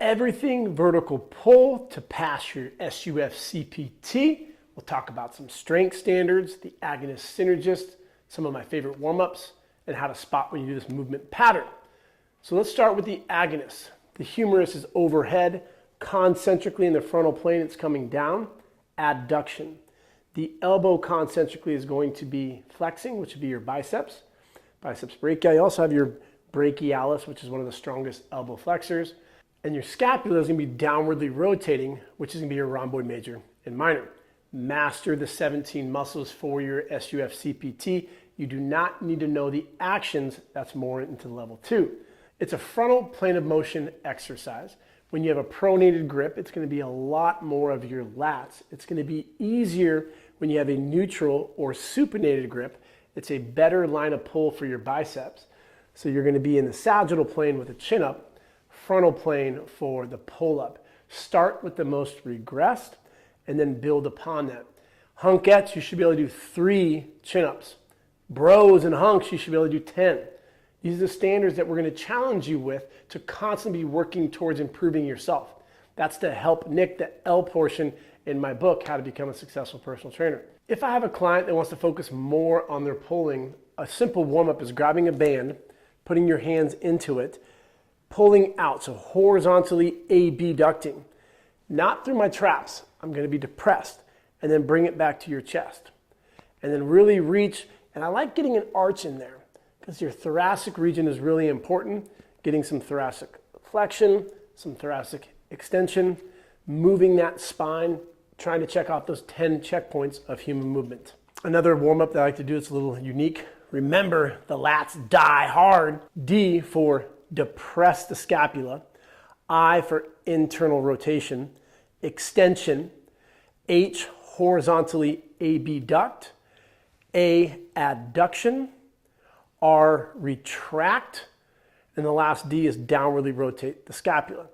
everything vertical pull to pass your SUF-CPT. We'll talk about some strength standards, the agonist synergist, some of my favorite warm-ups, and how to spot when you do this movement pattern. So let's start with the agonist. The humerus is overhead, concentrically in the frontal plane it's coming down, adduction. The elbow concentrically is going to be flexing, which would be your biceps brachii. You also have your brachialis, which is one of the strongest elbow flexors. And your scapula is going to be downwardly rotating, which is going to be your rhomboid major and minor. Master the 17 muscles for your SUF-CPT. You do not need to know the actions. That's more into level 2. It's a frontal plane of motion exercise. When you have a pronated grip, it's going to be a lot more of your lats. It's going to be easier when you have a neutral or supinated grip. It's a better line of pull for your biceps. So you're going to be in the sagittal plane with a chin up, frontal plane for the pull up. Start with the most regressed and then build upon that. Hunkettes, you should be able to do 3 chin ups. Bros and hunks, you should be able to do 10. These are the standards that we're going to challenge you with to constantly be working towards improving yourself. That's to help Nick, the L portion in my book, How to Become a Successful Personal Trainer. If I have a client that wants to focus more on their pulling, a simple warm-up is grabbing a band, putting your hands into it, pulling out, so horizontally abducting. Not through my traps. I'm going to be depressed, and then bring it back to your chest. And then really reach, and I like getting an arch in there because your thoracic region is really important. Getting some thoracic flexion, some thoracic extension, moving that spine, trying to check off those 10 checkpoints of human movement. Another warm-up that I like to do, it's a little unique. Remember, the lats die hard. D for depress the scapula. I for internal rotation. Extension. H, horizontally abduct. A, adduction. R, retract. And the last D is downwardly rotate the scapula.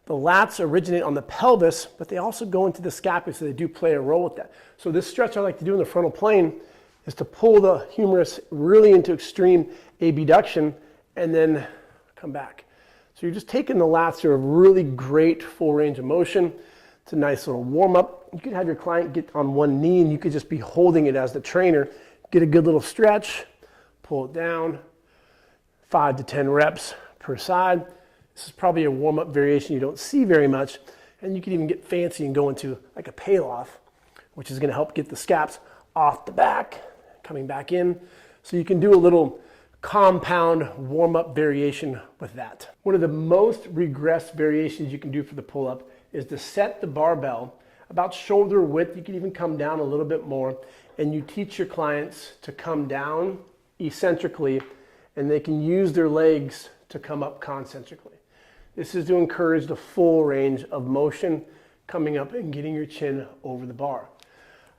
The lats originate on the pelvis, but they also go into the scapula, so they do play a role with that. So this stretch I like to do in the frontal plane is to pull the humerus really into extreme abduction and then come back. So you're just taking the lats to a really great full range of motion. It's a nice little warm-up. You could have your client get on one knee and you could just be holding it as the trainer. Get a good little stretch, pull it down, 5 to 10 reps per side. This is probably a warm-up variation you don't see very much, and you can even get fancy and go into like a pale-off, which is going to help get the scaps off the back, coming back in. So you can do a little compound warm-up variation with that. One of the most regressed variations you can do for the pull-up is to set the barbell about shoulder width. You can even come down a little bit more, and you teach your clients to come down eccentrically, and they can use their legs to come up concentrically. This is to encourage the full range of motion, coming up and getting your chin over the bar.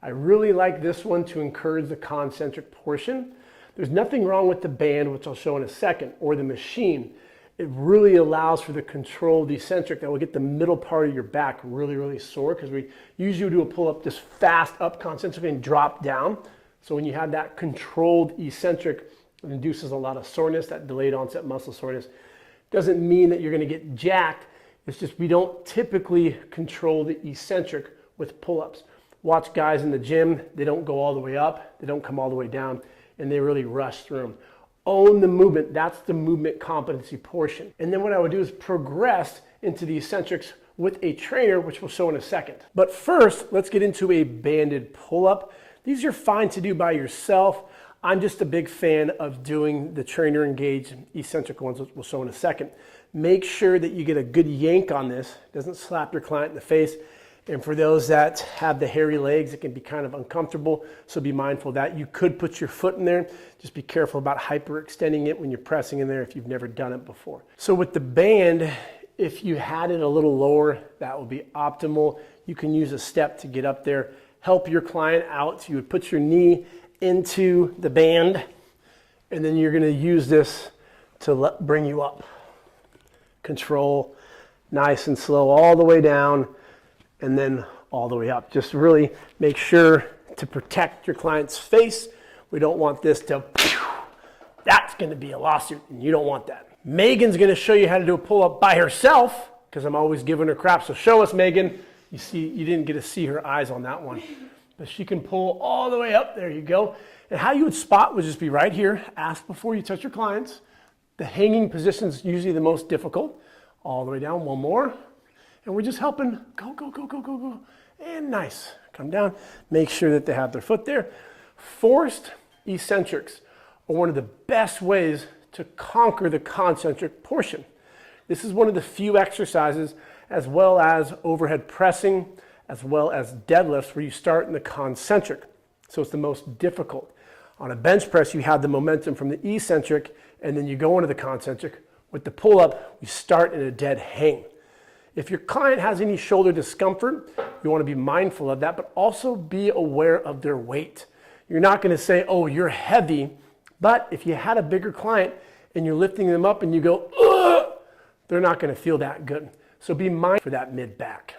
I really like this one to encourage the concentric portion. There's nothing wrong with the band, which I'll show in a second, or the machine. It really allows for the controlled eccentric that will get the middle part of your back really, really sore, because we usually do a pull-up just fast up concentrically and drop down. So when you have that controlled eccentric, it induces a lot of soreness, that delayed onset muscle soreness. Doesn't mean that you're going to get jacked. It's just we don't typically control the eccentric with pull-ups. Watch guys in the gym, they don't go all the way up, they don't come all the way down, and they really rush through them. Own the movement. That's the movement competency portion. And then what I would do is progress into the eccentrics with a trainer, which we'll show in a second. But first, let's get into a banded pull-up. These are fine to do by yourself. I'm just a big fan of doing the trainer engaged eccentric ones, which we'll show in a second. Make sure that you get a good yank on this. It doesn't slap your client in the face. And for those that have the hairy legs, it can be kind of uncomfortable. So be mindful of that. You could put your foot in there. Just be careful about hyperextending it when you're pressing in there if you've never done it before. So with the band, if you had it a little lower, that would be optimal. You can use a step to get up there. Help your client out. So you would put your knee into the band, and then you're going to use this to bring you up. Control, nice and slow, all the way down, and then all the way up. Just really make sure to protect your client's face. We don't want this to, that's going to be a lawsuit, and you don't want that. Megan's going to show you how to do a pull-up by herself, because I'm always giving her crap. So show us, Megan. You see, you didn't get to see her eyes on that one. But she can pull all the way up. There you go. And how you would spot would just be right here. Ask before you touch your clients. The hanging position is usually the most difficult. All the way down, one more. And we're just helping, go, go, go, go, go, go. And nice, come down. Make sure that they have their foot there. Forced eccentrics are one of the best ways to conquer the concentric portion. This is one of the few exercises, as well as overhead pressing, as well as deadlifts, where you start in the concentric. So it's the most difficult. On a bench press, you have the momentum from the eccentric, and then you go into the concentric. With the pull-up, we start in a dead hang. If your client has any shoulder discomfort, you want to be mindful of that, but also be aware of their weight. You're not going to say, oh, you're heavy, but if you had a bigger client and you're lifting them up and you go, ugh, they're not going to feel that good. So be mindful for that mid-back.